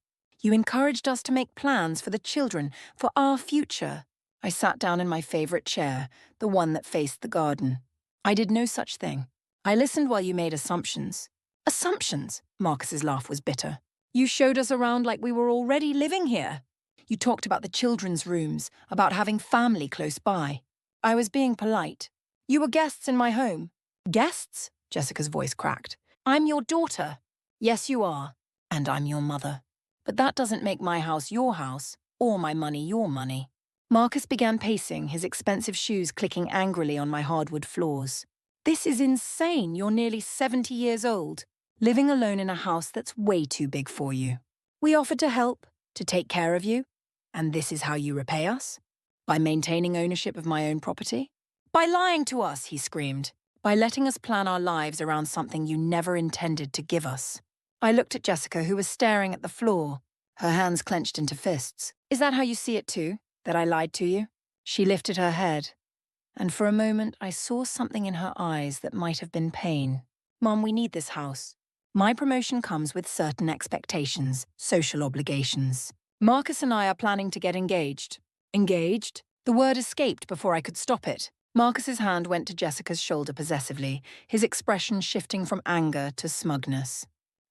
You encouraged us to make plans for the children, for our future. I sat down in my favorite chair, the one that faced the garden. I did no such thing. I listened while you made assumptions. Assumptions? Marcus's laugh was bitter. You showed us around like we were already living here. You talked about the children's rooms, about having family close by. I was being polite. You were guests in my home. Guests? Jessica's voice cracked. I'm your daughter. Yes, you are. And I'm your mother. But that doesn't make my house your house, or my money your money. Marcus began pacing, his expensive shoes clicking angrily on my hardwood floors. This is insane. You're nearly 70 years old, living alone in a house that's way too big for you. We offered to help, to take care of you, and this is how you repay us? By maintaining ownership of my own property? By lying to us, he screamed. By letting us plan our lives around something you never intended to give us. I looked at Jessica, who was staring at the floor, her hands clenched into fists. Is that how you see it too? That I lied to you? She lifted her head, and for a moment I saw something in her eyes that might have been pain. Mom, we need this house. My promotion comes with certain expectations, social obligations. Marcus and I are planning to get engaged. Engaged? The word escaped before I could stop it. Marcus's hand went to Jessica's shoulder possessively, his expression shifting from anger to smugness.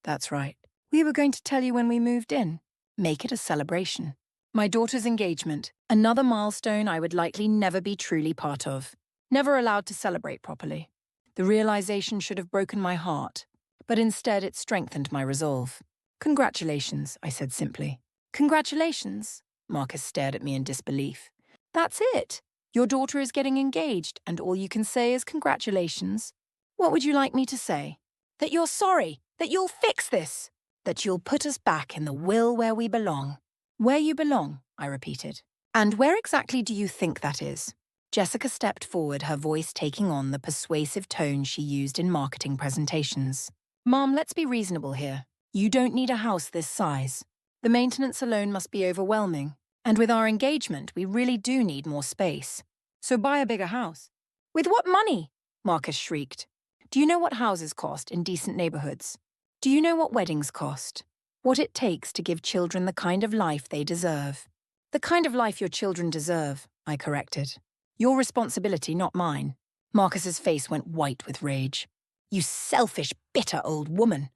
That's right. We were going to tell you when we moved in. Make it a celebration. My daughter's engagement, another milestone I would likely never be truly part of. Never allowed to celebrate properly. The realization should have broken my heart, but instead it strengthened my resolve. Congratulations, I said simply. Congratulations? Marcus stared at me in disbelief. That's it. Your daughter is getting engaged, and all you can say is congratulations. What would you like me to say? That you're sorry, that you'll fix this, that you'll put us back in the will where we belong. Where you belong, I repeated. And where exactly do you think that is? Jessica stepped forward, her voice taking on the persuasive tone she used in marketing presentations. Mom, let's be reasonable here. You don't need a house this size. The maintenance alone must be overwhelming. And with our engagement, we really do need more space. So buy a bigger house. With what money? Marcus shrieked. Do you know what houses cost in decent neighborhoods? Do you know what weddings cost? What it takes to give children the kind of life they deserve. The kind of life your children deserve, I corrected. Your responsibility, not mine. Marcus's face went white with rage. You selfish, bitter old woman.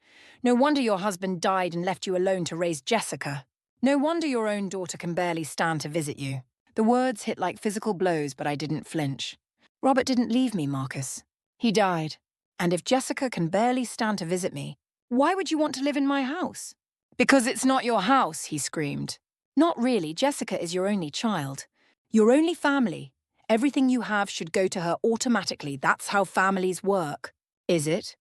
No wonder your husband died and left you alone to raise Jessica. No wonder your own daughter can barely stand to visit you. The words hit like physical blows, but I didn't flinch. Robert didn't leave me, Marcus. He died. And if Jessica can barely stand to visit me, why would you want to live in my house? Because it's not your house, he screamed. Not really. Jessica is your only child. Your only family. Everything you have should go to her automatically. That's how families work. Is it?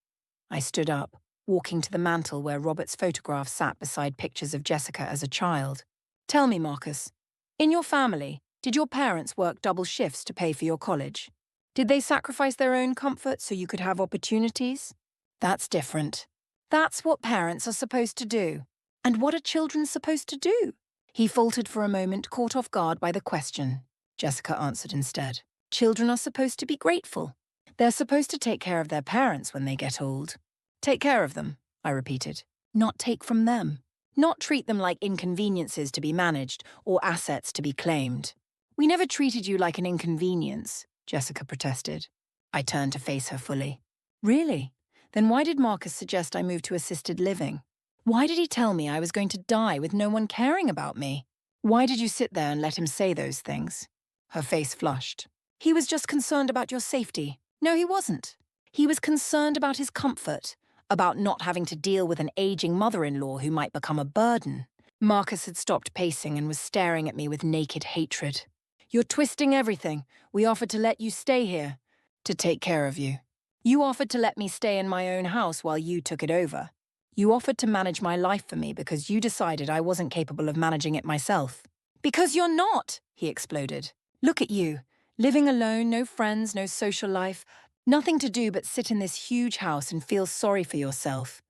I stood up, walking to the mantel where Robert's photograph sat beside pictures of Jessica as a child. Tell me, Marcus, in your family, did your parents work double shifts to pay for your college? Did they sacrifice their own comfort so you could have opportunities? That's different. That's what parents are supposed to do. And what are children supposed to do? He faltered for a moment, caught off guard by the question. Jessica answered instead. Children are supposed to be grateful. They're supposed to take care of their parents when they get old. Take care of them, I repeated. Not take from them. Not treat them like inconveniences to be managed or assets to be claimed. We never treated you like an inconvenience, Jessica protested. I turned to face her fully. Really? Then why did Marcus suggest I move to assisted living? Why did he tell me I was going to die with no one caring about me? Why did you sit there and let him say those things? Her face flushed. He was just concerned about your safety. No, he wasn't. He was concerned about his comfort, about not having to deal with an aging mother-in-law who might become a burden. Marcus had stopped pacing and was staring at me with naked hatred. You're twisting everything. We offered to let you stay here, to take care of you. You offered to let me stay in my own house while you took it over. You offered to manage my life for me because you decided I wasn't capable of managing it myself. Because you're not, he exploded. Look at you, living alone, no friends, no social life, nothing to do but sit in this huge house and feel sorry for yourself.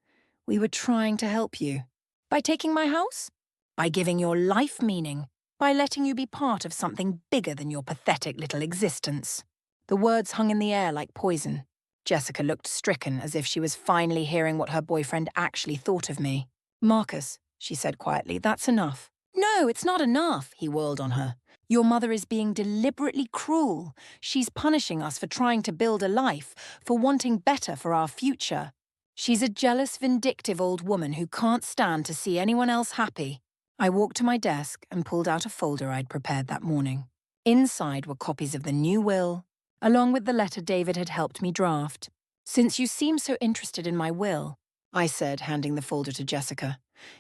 We were trying to help you. By taking my house? By giving your life meaning. By letting you be part of something bigger than your pathetic little existence. The words hung in the air like poison. Jessica looked stricken, as if she was finally hearing what her boyfriend actually thought of me. Marcus, she said quietly, that's enough. No, it's not enough, he whirled on her. Your mother is being deliberately cruel. She's punishing us for trying to build a life, for wanting better for our future. She's a jealous, vindictive old woman who can't stand to see anyone else happy. I walked to my desk and pulled out a folder I'd prepared that morning. Inside were copies of the new will, along with the letter David had helped me draft. Since you seem so interested in my will, I said, handing the folder to Jessica,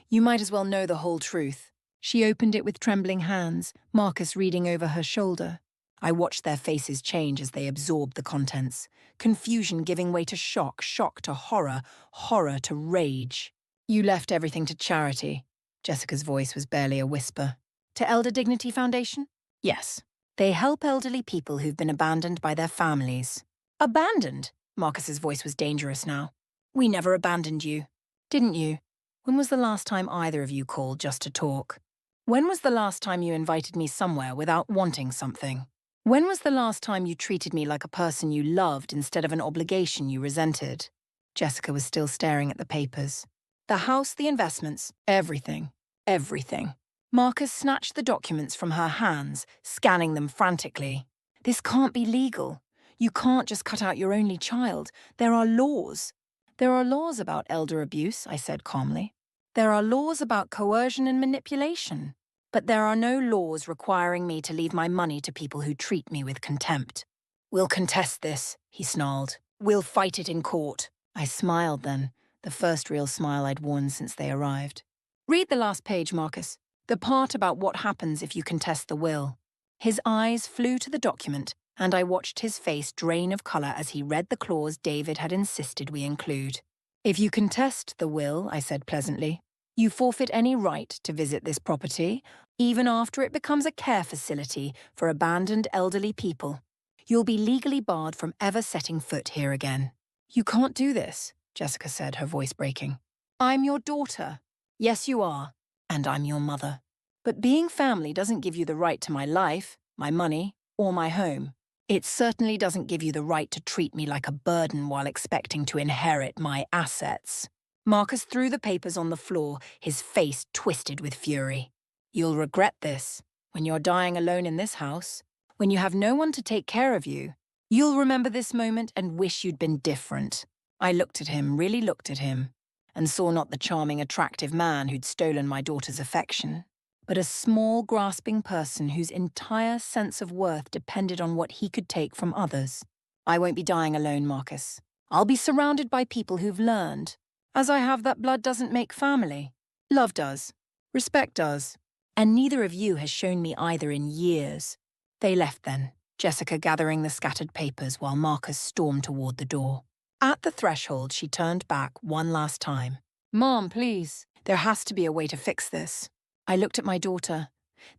you might as well know the whole truth. She opened it with trembling hands, Marcus reading over her shoulder. I watched their faces change as they absorbed the contents, confusion giving way to shock, shock to horror, horror to rage. You left everything to charity. Jessica's voice was barely a whisper. To Elder Dignity Foundation? Yes. They help elderly people who've been abandoned by their families. Abandoned? Marcus's voice was dangerous now. We never abandoned you. Didn't you? When was the last time either of you called just to talk? When was the last time you invited me somewhere without wanting something? When was the last time you treated me like a person you loved instead of an obligation you resented? Jessica was still staring at the papers. The house, the investments, everything. Everything. Marcus snatched the documents from her hands, scanning them frantically. This can't be legal. You can't just cut out your only child. There are laws. There are laws about elder abuse, I said calmly. There are laws about coercion and manipulation. But there are no laws requiring me to leave my money to people who treat me with contempt. We'll contest this, he snarled. We'll fight it in court. I smiled then, the first real smile I'd worn since they arrived. Read the last page, Marcus. The part about what happens if you contest the will. His eyes flew to the document, and I watched his face drain of colour as he read the clause David had insisted we include. If you contest the will, I said pleasantly, you forfeit any right to visit this property, even after it becomes a care facility for abandoned elderly people. You'll be legally barred from ever setting foot here again. You can't do this, Jessica said, her voice breaking. I'm your daughter. Yes, you are. And I'm your mother. But being family doesn't give you the right to my life, my money, or my home. It certainly doesn't give you the right to treat me like a burden while expecting to inherit my assets. Marcus threw the papers on the floor, his face twisted with fury. You'll regret this. When you're dying alone in this house, when you have no one to take care of you, you'll remember this moment and wish you'd been different. I looked at him, really looked at him, and saw not the charming, attractive man who'd stolen my daughter's affection, but a small, grasping person whose entire sense of worth depended on what he could take from others. I won't be dying alone, Marcus. I'll be surrounded by people who've learned, as I have, that blood doesn't make family. Love does. Respect does. And neither of you has shown me either in years. They left then, Jessica gathering the scattered papers while Marcus stormed toward the door. At the threshold, she turned back one last time. Mom, please. There has to be a way to fix this. I looked at my daughter,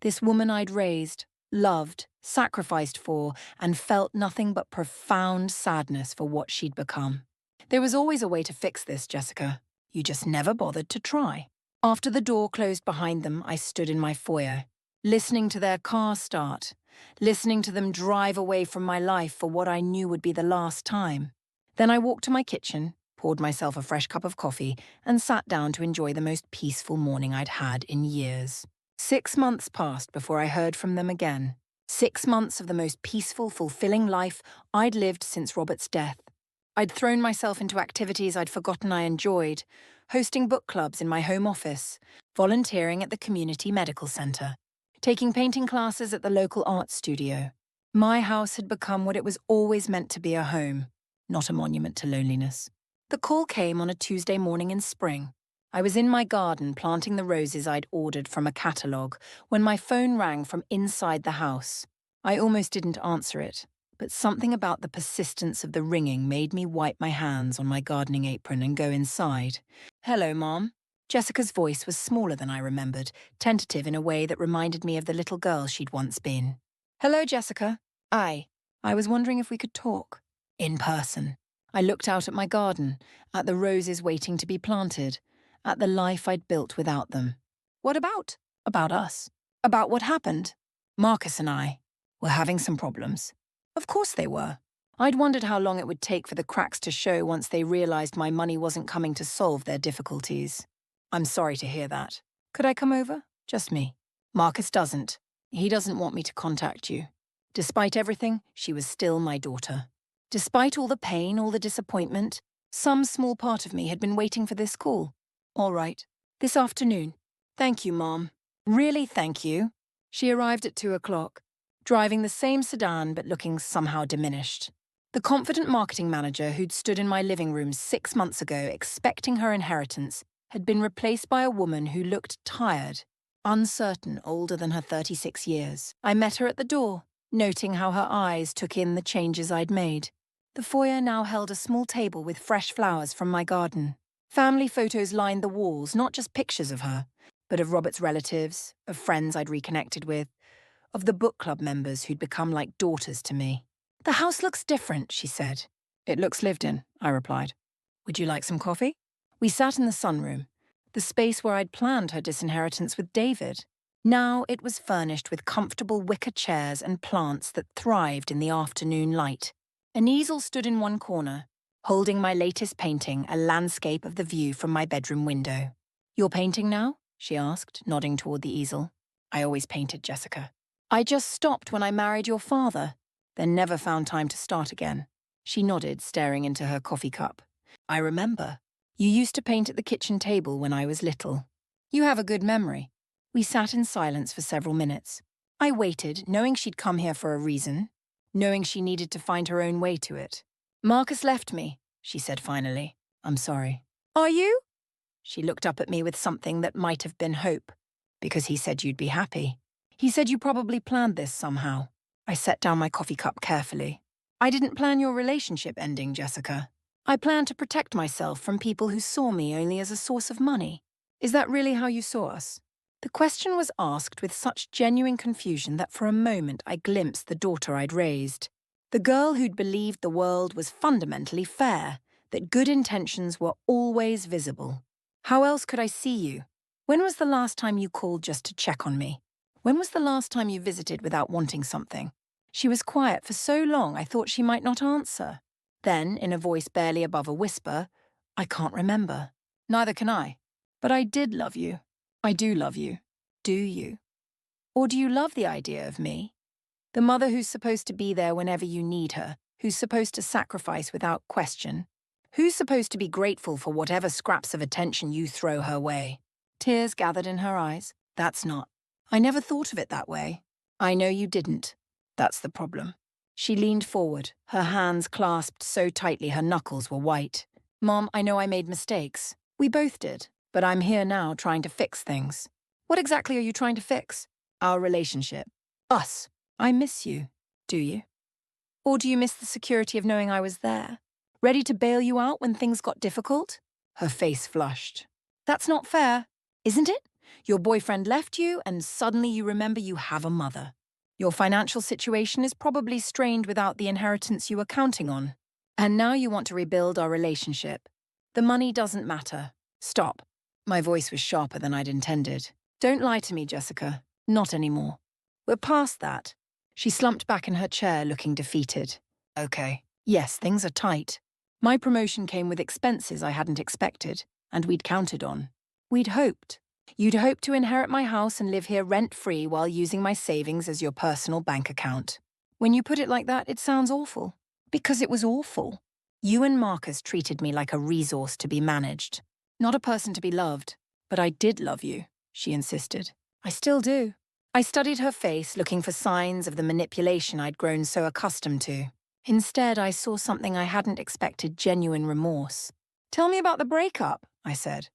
this woman I'd raised, loved, sacrificed for, and felt nothing but profound sadness for what she'd become. There was always a way to fix this, Jessica. You just never bothered to try. After the door closed behind them, I stood in my foyer, listening to their car start, listening to them drive away from my life for what I knew would be the last time. Then I walked to my kitchen, poured myself a fresh cup of coffee, and sat down to enjoy the most peaceful morning I'd had in years. 6 months passed before I heard from them again. 6 months of the most peaceful, fulfilling life I'd lived since Robert's death. I'd thrown myself into activities I'd forgotten I enjoyed, hosting book clubs in my home office, volunteering at the community medical centre, taking painting classes at the local art studio. My house had become what it was always meant to be, a home, not a monument to loneliness. The call came on a Tuesday morning in spring. I was in my garden planting the roses I'd ordered from a catalogue when my phone rang from inside the house. I almost didn't answer it, but something about the persistence of the ringing made me wipe my hands on my gardening apron and go inside. "Hello, Mom." Jessica's voice was smaller than I remembered, tentative in a way that reminded me of the little girl she'd once been. "Hello, Jessica." I was wondering if we could talk. In person. I looked out at my garden, at the roses waiting to be planted, at the life I'd built without them. "What about?" "About us. About what happened. Marcus and I were having some problems." Of course they were. I'd wondered how long it would take for the cracks to show once they realized my money wasn't coming to solve their difficulties. "I'm sorry to hear that. Could I come over? Just me." "Marcus doesn't. He doesn't want me to contact you." Despite everything, she was still my daughter. Despite all the pain, all the disappointment, some small part of me had been waiting for this call. "All right. This afternoon." "Thank you, Mom. Really, thank you." She arrived at 2 o'clock, driving the same sedan but looking somehow diminished. The confident marketing manager who'd stood in my living room 6 months ago expecting her inheritance had been replaced by a woman who looked tired, uncertain, older than her 36 years. I met her at the door, noting how her eyes took in the changes I'd made. The foyer now held a small table with fresh flowers from my garden. Family photos lined the walls, not just pictures of her, but of Robert's relatives, of friends I'd reconnected with, of the book club members who'd become like daughters to me. "The house looks different," she said. "It looks lived in," I replied. "Would you like some coffee?" We sat in the sunroom, the space where I'd planned her disinheritance with David. Now it was furnished with comfortable wicker chairs and plants that thrived in the afternoon light. An easel stood in one corner, holding my latest painting, a landscape of the view from my bedroom window. "You're painting now?" she asked, nodding toward the easel. "I always painted, Jessica. I just stopped when I married your father, then never found time to start again." She nodded, staring into her coffee cup. "I remember. You used to paint at the kitchen table when I was little. You have a good memory." We sat in silence for several minutes. I waited, knowing she'd come here for a reason, knowing she needed to find her own way to it. "Marcus left me," she said finally. "I'm sorry." "Are you?" She looked up at me with something that might have been hope. "Because he said you'd be happy. He said you probably planned this somehow." I set down my coffee cup carefully. "I didn't plan your relationship ending, Jessica. I planned to protect myself from people who saw me only as a source of money. Is that really how you saw us?" The question was asked with such genuine confusion that for a moment I glimpsed the daughter I'd raised. The girl who'd believed the world was fundamentally fair, that good intentions were always visible. "How else could I see you? When was the last time you called just to check on me? When was the last time you visited without wanting something?" She was quiet for so long I thought she might not answer. Then, in a voice barely above a whisper, "I can't remember." "Neither can I. But I did love you. I do love you. Do you? Or do you love the idea of me? The mother who's supposed to be there whenever you need her, who's supposed to sacrifice without question, who's supposed to be grateful for whatever scraps of attention you throw her way?" Tears gathered in her eyes. "That's not. I never thought of it that way." "I know you didn't. That's the problem." She leaned forward, her hands clasped so tightly her knuckles were white. "Mom, I know I made mistakes. We both did. But I'm here now trying to fix things." "What exactly are you trying to fix?" "Our relationship. Us. I miss you. Do you? Or do you miss the security of knowing I was there, ready to bail you out when things got difficult?" Her face flushed. "That's not fair, isn't it? Your boyfriend left you, and suddenly you remember you have a mother. Your financial situation is probably strained without the inheritance you were counting on. And now you want to rebuild our relationship. The money doesn't matter. Stop." My voice was sharper than I'd intended. "Don't lie to me, Jessica. Not anymore. We're past that. She slumped back in her chair, looking defeated. Okay. Yes, things are tight. My promotion came with expenses I hadn't expected, and we'd counted on. We'd hoped. You'd hoped to inherit my house and live here rent-free while using my savings as your personal bank account. When you put it like that, it sounds awful. Because it was awful. You and Marcus treated me like a resource to be managed. Not a person to be loved. But I did love you, she insisted. I still do. I studied her face, looking for signs of the manipulation I'd grown so accustomed to. Instead, I saw something I hadn't expected: genuine remorse. Tell me about the breakup, I said.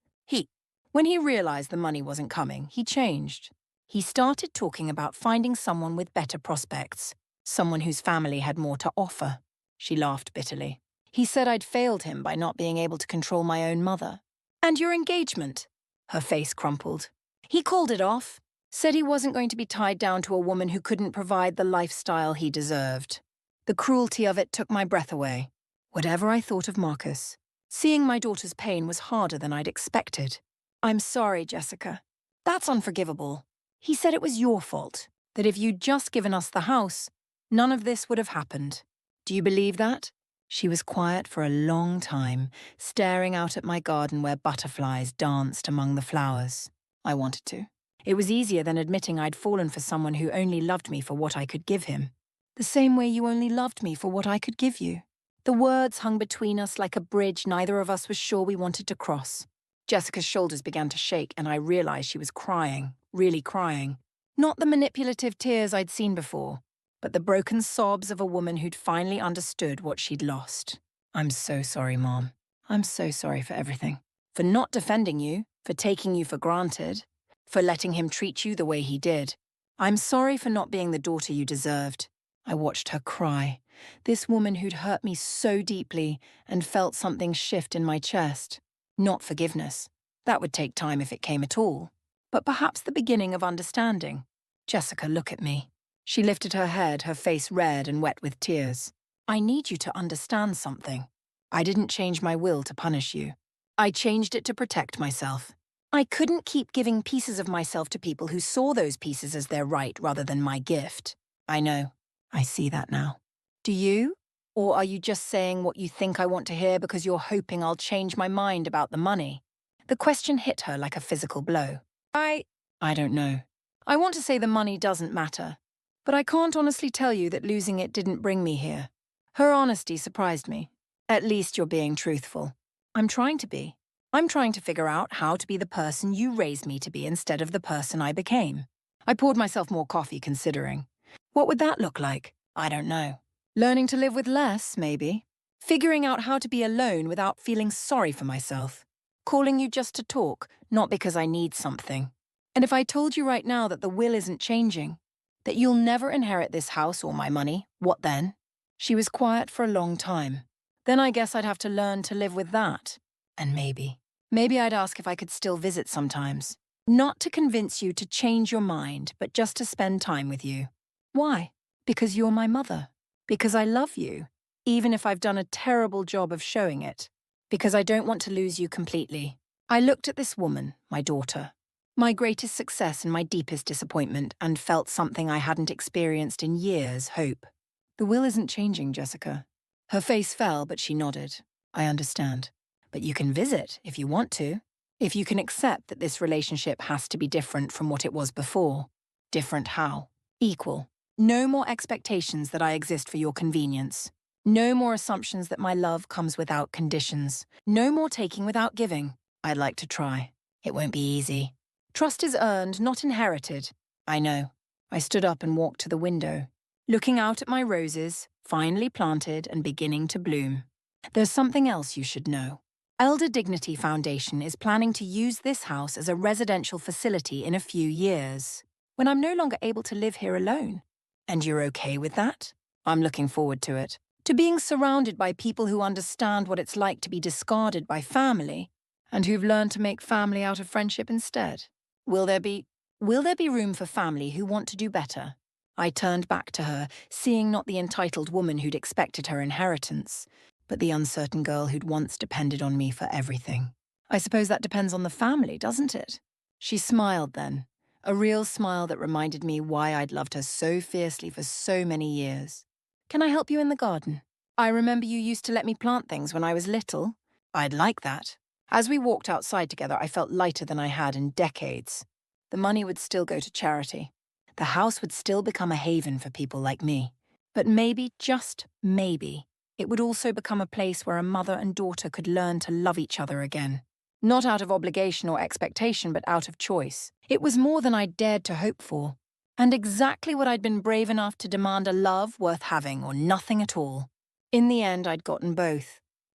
When he realized the money wasn't coming, he changed. He started talking about finding someone with better prospects, someone whose family had more to offer. She laughed bitterly. He said I'd failed him by not being able to control my own mother. And your engagement? Her face crumpled. He called it off, said he wasn't going to be tied down to a woman who couldn't provide the lifestyle he deserved. The cruelty of it took my breath away. Whatever I thought of Marcus, seeing my daughter's pain was harder than I'd expected. I'm sorry, Jessica. That's unforgivable. He said it was your fault, that if you'd just given us the house, none of this would have happened. Do you believe that? She was quiet for a long time, staring out at my garden where butterflies danced among the flowers. I wanted to. It was easier than admitting I'd fallen for someone who only loved me for what I could give him. The same way you only loved me for what I could give you. The words hung between us like a bridge neither of us was sure we wanted to cross. Jessica's shoulders began to shake, and I realized she was crying, really crying. Not the manipulative tears I'd seen before, but the broken sobs of a woman who'd finally understood what she'd lost. I'm so sorry, Mom. I'm so sorry for everything. For not defending you, for taking you for granted, for letting him treat you the way he did. I'm sorry for not being the daughter you deserved. I watched her cry, this woman who'd hurt me so deeply, and felt something shift in my chest. Not forgiveness. That would take time if it came at all. But perhaps the beginning of understanding. Jessica, look at me. She lifted her head, her face red and wet with tears. I need you to understand something. I didn't change my will to punish you. I changed it to protect myself. I couldn't keep giving pieces of myself to people who saw those pieces as their right rather than my gift. I know. I see that now. Do you? Or are you just saying what you think I want to hear because you're hoping I'll change my mind about the money? The question hit her like a physical blow. I don't know. I want to say the money doesn't matter, but I can't honestly tell you that losing it didn't bring me here. Her honesty surprised me. At least you're being truthful. I'm trying to be. I'm trying to figure out how to be the person you raised me to be instead of the person I became. I poured myself more coffee, considering. What would that look like? I don't know. Learning to live with less, maybe. Figuring out how to be alone without feeling sorry for myself. Calling you just to talk, not because I need something. And if I told you right now that the will isn't changing, that you'll never inherit this house or my money, what then? She was quiet for a long time. Then I guess I'd have to learn to live with that. And maybe I'd ask if I could still visit sometimes. Not to convince you to change your mind, but just to spend time with you. Why? Because you're my mother. Because I love you, even if I've done a terrible job of showing it. Because I don't want to lose you completely. I looked at this woman, my daughter, my greatest success and my deepest disappointment, and felt something I hadn't experienced in years: hope. The will isn't changing, Jessica. Her face fell, but she nodded. I understand. But you can visit if you want to. If you can accept that this relationship has to be different from what it was before. Different how? Equal. No more expectations that I exist for your convenience. No more assumptions that my love comes without conditions. No more taking without giving. I'd like to try. It won't be easy. Trust is earned, not inherited. I know. I stood up and walked to the window, looking out at my roses, finely planted and beginning to bloom. There's something else you should know. Elder Dignity Foundation is planning to use this house as a residential facility in a few years, when I'm no longer able to live here alone. And you're okay with that? I'm looking forward to it. To being surrounded by people who understand what it's like to be discarded by family, and who've learned to make family out of friendship instead. Will there be room for family who want to do better? I turned back to her, seeing not the entitled woman who'd expected her inheritance, but the uncertain girl who'd once depended on me for everything. I suppose that depends on the family, doesn't it? She smiled then, A real smile that reminded me why I'd loved her so fiercely for so many years. Can I help you in the garden? I remember you used to let me plant things when I was little. I'd like that. As we walked outside together, I felt lighter than I had in decades. The money would still go to charity. The house would still become a haven for people like me. But maybe, just maybe, it would also become a place where a mother and daughter could learn to love each other again. Not out of obligation or expectation, but out of choice. It was more than I'd dared to hope for, and exactly what I'd been brave enough to demand: a love worth having or nothing at all. In the end, I'd gotten both.